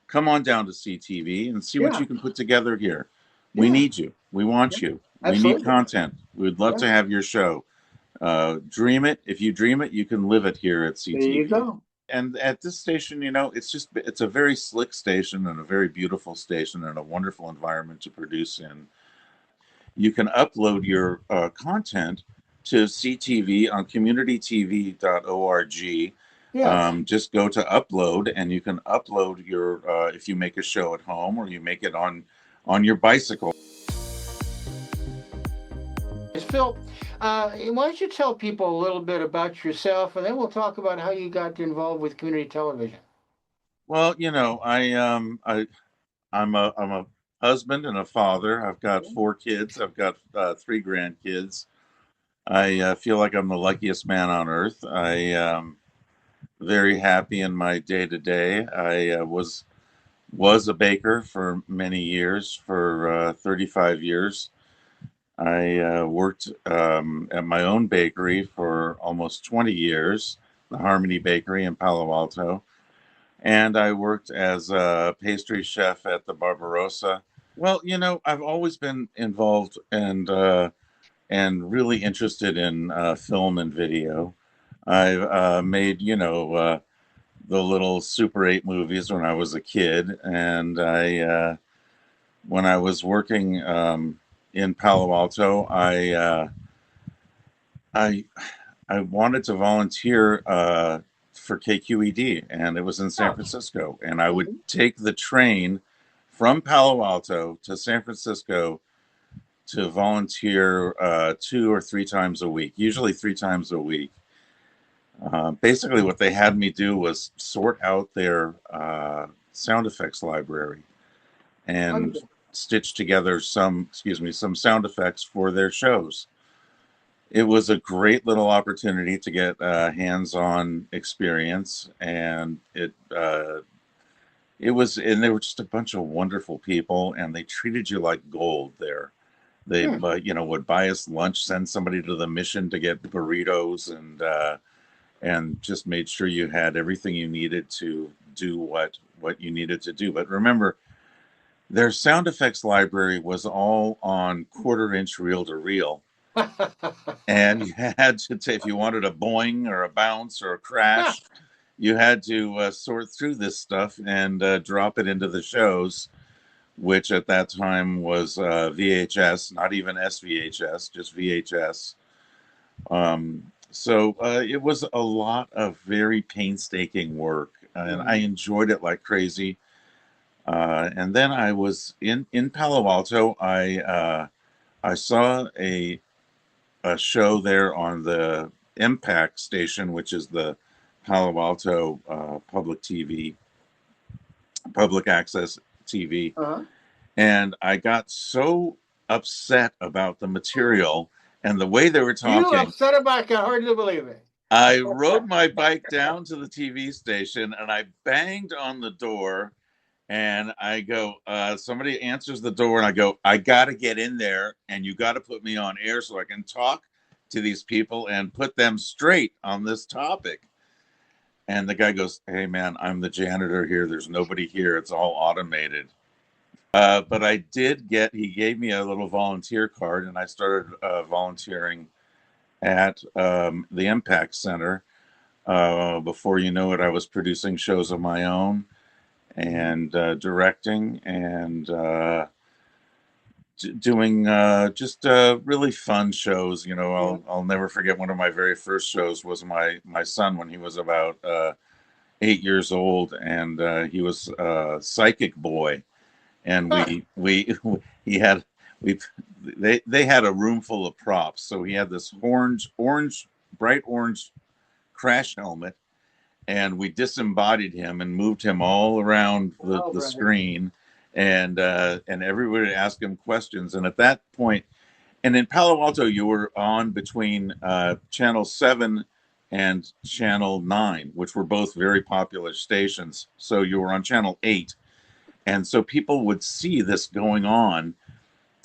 come on down to CTV and see what Yeah, you can put together here. We yeah, need you. We want yeah, you. We need absolutely. content. We'd love Yeah, to have your show. Dream it. If you dream it, you can live it here at there you CTV. go. And at this station, it's a very slick station and a very beautiful station and a wonderful environment to produce in. You can upload your content to CTV on communitytv.org. Yes. Just go to upload, and you can upload your if you make a show at home or you make it on your bicycle. Phil, why don't you tell people a little bit about yourself, and then we'll talk about how you got involved with community television. Well, I'm a husband and a father. I've got Yeah. 4 kids. I've got 3 grandkids. I feel like I'm the luckiest man on earth. I very happy in my day to day. I was a baker for many years, for 35 years. I worked at my own bakery for almost 20 years, the Harmony Bakery in Palo Alto. And I worked as a pastry chef at the Barbarossa. Well, I've always been involved and really interested in film and video. I've made, the little Super 8 movies when I was a kid. And when I was working in Palo Alto, I, I wanted to volunteer for KQED, and it was in San Oh. Francisco. And I would Mhm. take the train from Palo Alto to San Francisco to volunteer 2 or 3 times a week, usually 3 times a week. Basically, what they had me do was sort out their sound effects library and Wonderful. stitch together some sound effects for their shows. It was a great little opportunity to get hands-on experience, and and they were just a bunch of wonderful people, and they treated you like gold there. They, Hmm. would buy us lunch, send somebody to the mission to get burritos, and just made sure you had everything you needed to do what you needed to do. But remember, their sound effects library was all on quarter-inch reel-to-reel, and you had to if you wanted a boing or a bounce or a crash, you had to sort through this stuff and drop it into the shows, which at that time was VHS, not even SVHS, just VHS. So it was a lot of very painstaking work, and I Mhm. enjoyed it like crazy. And then I was in Palo Alto. I saw a show there on the Impact station, which is the Palo Alto public TV, public access TV. Uh-huh. And I got so upset about the material and the way they were You talking. upset about? I can hardly believe it. I rode my bike down to the TV station and I banged on the door and I go, somebody answers the door and I go, I got to get in there and you got to put me on air so I can talk to these people and put them straight on this topic. And the guy goes, hey man, I'm the janitor here. There's nobody here. It's all automated. But he gave me a little volunteer card and I started volunteering at the Impact Center. Before you know it, I was producing shows of my own Mhm. and directing and doing just really fun shows. Yeah. I'll never forget one of my very first shows was my son when he was about 8 years old, and he was a psychic boy, and we he had we they had a room full of props, so he had this bright orange crash helmet, and we disembodied him and moved him all around Oh, the brother. screen, and everybody would ask him questions. And at that point, and in Palo Alto, you were on between Channel 7 and Channel 9, which were both very popular stations. So you were on Channel 8. And so people would see this going on,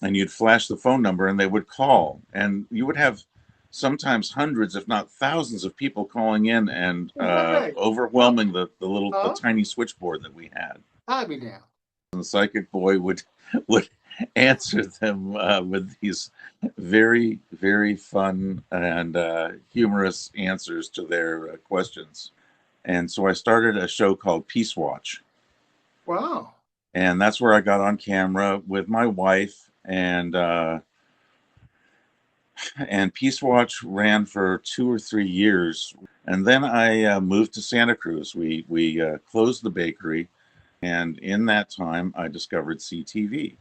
and you'd flash the phone number and they would call. And you would have sometimes hundreds, if not thousands, of people calling in and Is that right? Oh, overwhelming the huh? tiny switchboard that we had. I'll be down. And the psychic boy would answer them with these very, very fun and humorous answers to their questions. And so I started a show called Peace Watch. Wow. And that's where I got on camera with my wife, and Peace Watch ran for 2 or 3 years, and then I moved to Santa Cruz. We closed the bakery, and in that time, I discovered CTV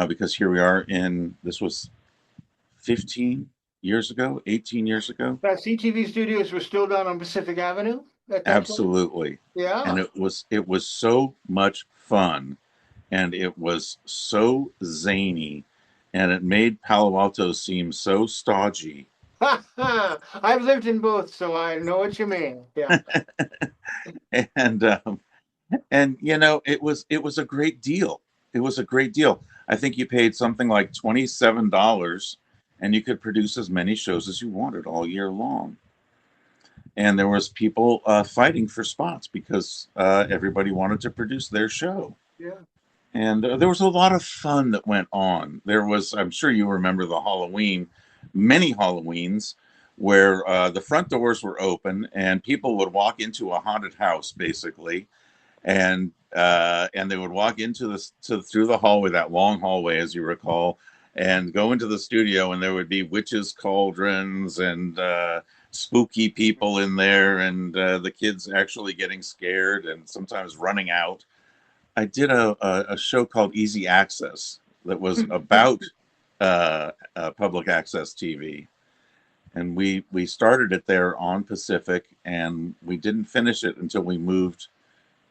because here we are in this was 15 years ago, 18 years ago. That CTV studios were still down on Pacific Avenue at that time? Absolutely, and Yeah. it was so much fun, and it was so zany, and it made Palo Alto seem so stodgy. I've lived in both, so I know what you mean. Yeah. and it was a great deal. It was a great deal. I think you paid something like $27, and you could produce as many shows as you wanted all year long. And there was people fighting for spots because everybody wanted to produce their show. Yeah. And there was a lot of fun that went on. There was, I'm sure you remember the Halloween, many Halloweens, where the front doors were open and people would walk into a haunted house, basically, and they would walk into through the hallway, that long hallway, as you recall, and go into the studio, and there would be witches' cauldrons and spooky people in there, and the kids actually getting scared and sometimes running out. I did a show called Easy Access that was about public access TV, and we started it there on Pacific, and we didn't finish it until we moved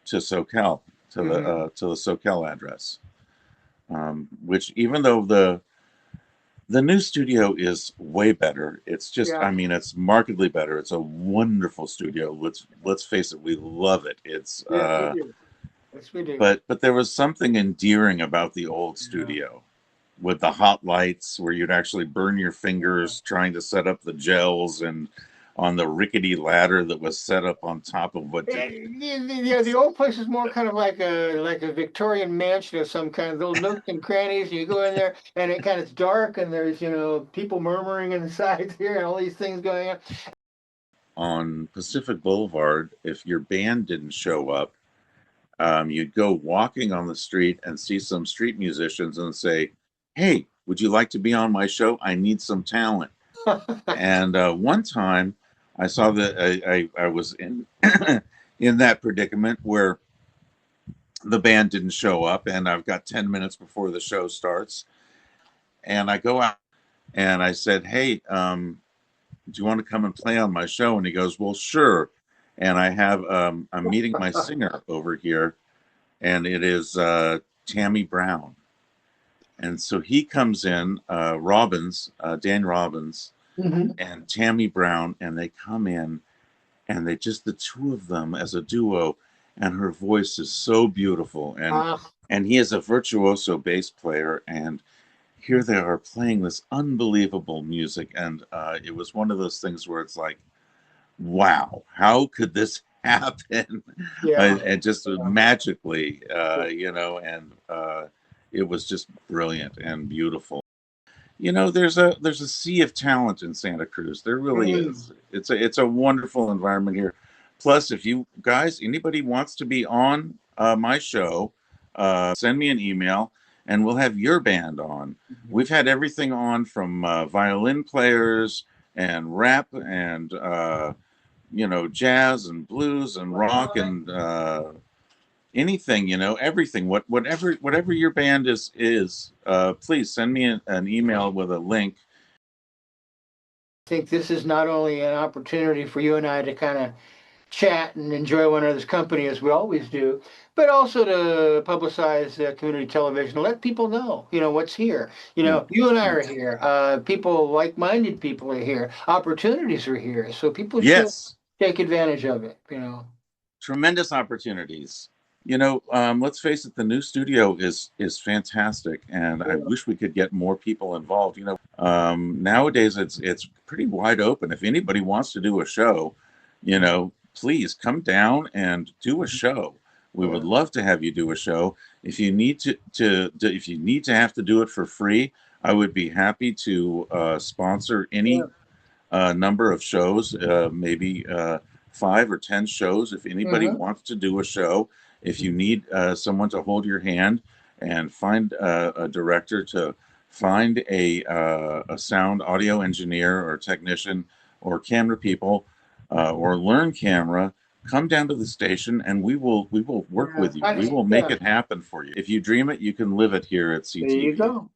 to SoCal, Hmm. to the SoCal address. Which, even though the new studio is way better, it's just, Yeah. I mean, it's markedly better. It's a wonderful studio. Let's face it, we love it. It's Yes, we do. Yes, we do. but there was something endearing about the old Yeah. studio with the hot lights where you'd actually burn your fingers trying to set up the gels, and on the rickety ladder that was set up on top of what did. Yeah, the old place is more kind of like a Victorian mansion of some kind, little nooks and crannies. You go in there and it kind of it's dark and there's people murmuring inside here and all these things going on. On Pacific Boulevard, if your band didn't show up, you'd go walking on the street and see some street musicians and say, "Hey, would you like to be on my show? I need some talent." And one time, I saw that I was in in that predicament where the band didn't show up, and I've got 10 minutes before the show starts, and I go out and I said, "Hey, do you want to come and play on my show?" And he goes, "Well, sure." And I'm meeting my singer over here, and it is Tammy Brown. And so he comes in, Dan Robbins, Mhm. and Tammy Brown, and they come in, and they just, the two of them as a duo, and her voice is so beautiful, Ah, and he is a virtuoso bass player, and here they are playing this unbelievable music, and it was one of those things where it's like, wow, how could this happen? yeah, And just yeah, magically, yeah. and it was just brilliant and beautiful. There's a sea of talent in Santa Cruz. There really Mm. is. It's a wonderful environment here. Plus, if you guys, anybody wants to be on my show, send me an email, and we'll have your band on. Mhm. We've had everything on from violin players and rap and jazz and blues and rock and anything, everything. Whatever your band is. Please send me an email with a link. I think this is not only an opportunity for you and I to kind of chat and enjoy one another's company as we always do, but also to publicize community television, let people know, what's here. Yeah. You and I are Yes. here. People, like-minded people are here. Opportunities are here, so people should Yes. take advantage of it. Tremendous opportunities. Let's face it, the new studio is fantastic, and I wish we could get more people involved. Nowadays it's pretty wide open. If anybody wants to do a show, please come down and do a show. We would Yeah. love to have you do a show. If you need if you need to have to do it for free, I would be happy to sponsor Yeah. any number of shows, maybe 5 or 10 shows. If anybody Hmm. wants to do a show, if you need someone to hold your hand and find a director to find a sound audio engineer or technician or camera people or learn camera, come down to the station and we will work Yeah. with you. We will make Yeah. it happen for you. If you dream it, you can live it here at There you CTV. go.